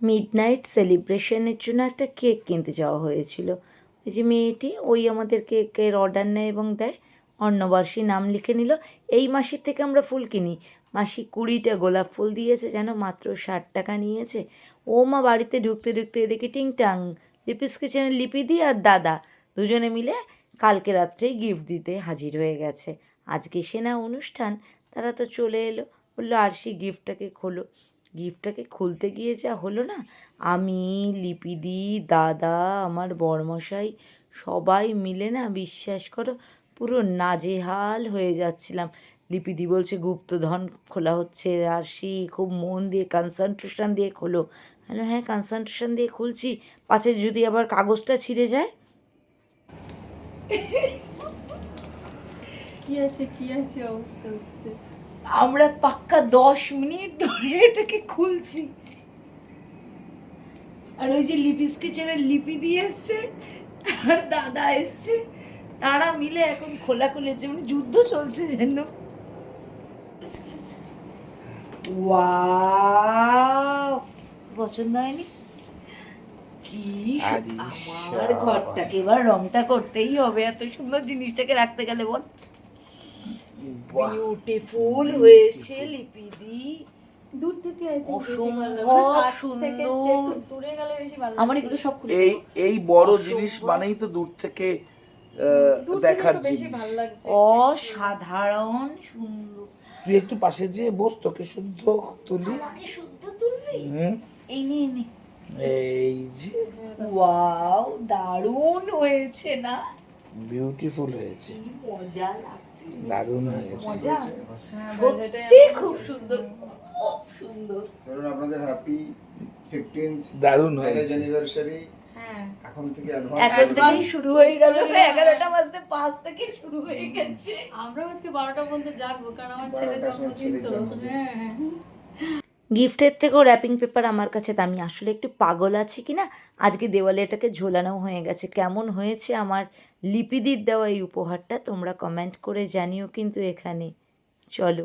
Midnight সেলিব্রেশনের জন্য একটা cake কিনতে যাওয়া হয়েছিল। ওই যে মেয়েটি ওই আমাদের কেকের অর্ডার নেয় এবং দেয়। অন্নবর্ষী নাম লিখে নিল। এই মাসির থেকে আমরা ফুল কিনি। মাসি 20টা গোলাপ ফুল দিয়েছে, যেন মাত্র 60 টাকা নিয়েছে। ও মা বাড়িতে ঢুকতে ঢুকতে এদিকে টিংটাং লিপিস কিচেনের লিপিদি আর দাদা দুজনে মিলে কালকে রাত্রেই গিফট দিতে হাজির হয়ে গেছে। আজকে সে না অনুষ্ঠান, তারা তো চলে এলো। বললো আরশি গিফটটাকে খোলো। গিফটটাকে খুলতে গিয়ে যা হলো না, আমি, লিপিদি, দাদা, আমার বরমশাই সবাই মিলে না, বিশ্বাস করো, পুরো নাজেহাল হয়ে যাচ্ছিলাম। লিপিদি বলছে গুপ্তধন খোলা হচ্ছে, আরশি খুব মন দিয়ে কনসেন্ট্রেশন দিয়ে খোলো। হ্যালো, হ্যাঁ কনসেন্ট্রেশন দিয়ে খুলছি, পাশে যদি আবার কাগজটা ছিঁড়ে যায়। কি আছে অবস্থা হচ্ছে। আমরা পাক্কা 10 মিনিট ধরে এটাকে খুলছি। আর ওই যে লিপিস কিচেনের লিপি দিয়ে এসছে আর দাদা এসছে, তারা মিলে এখন খোলাখুলি হচ্ছে, মানে যুদ্ধ চলছে যেন। ওয়াও, পছন্দ হয়নি? কি আমার ঘরটাকে এবার রংটা করতেই হবে, এত সুন্দর জিনিসটাকে রাখতে গেলে বল। বিউটিফুল হয়েছে লিপিদি, দূর থেকে অসম্ভব সুন্দর। দূরে গেলে বেশি ভালো আমার এগুলো সব খুলে এই বড় জিনিস মানেই তো দূর থেকে দেখার জিনিস। ভালো লাগছে। অসাধারণ সুন্দর। তুই একটু পাশে যেয়ে বস, তোকে শুদ্ধ তুলি। আমাকে শুদ্ধ তুলবি? এই নে নে। এই যে ওয়াও, দারুণ হয়েছে না? বিউটিফুল হয়েছে, কি মজা লাগছে, দারুণ হয়েছে। মজা সত্যি, খুব সুন্দর, খুব সুন্দর। ধরুন আপনাদের হ্যাপি 15th দারুণ ম্যারেজ হয়েছে। অ্যানিভার্সারি। হ্যাঁ, এখন থেকে এখন থেকেই শুরু হয়ে গেল, 11টা বাজতে 5 থেকে শুরু হয়ে গেছে। আমরা আজকে 12টা পর্যন্ত জাগবো, কারণ আমার ছেলের জন্মদিন তো। হ্যাঁ হ্যাঁ। গিফটের থেকেও র্যাপিং পেপার আমার কাছে দামি। আসলে একটু পাগল আছি কি না, আজকে দেওয়ালে এটাকে ঝোলানো হয়ে গেছে। কেমন হয়েছে আমার লিপিদির দেওয়া এই উপহারটা তোমরা কমেন্ট করে জানিও কিন্তু এখানে। চলো।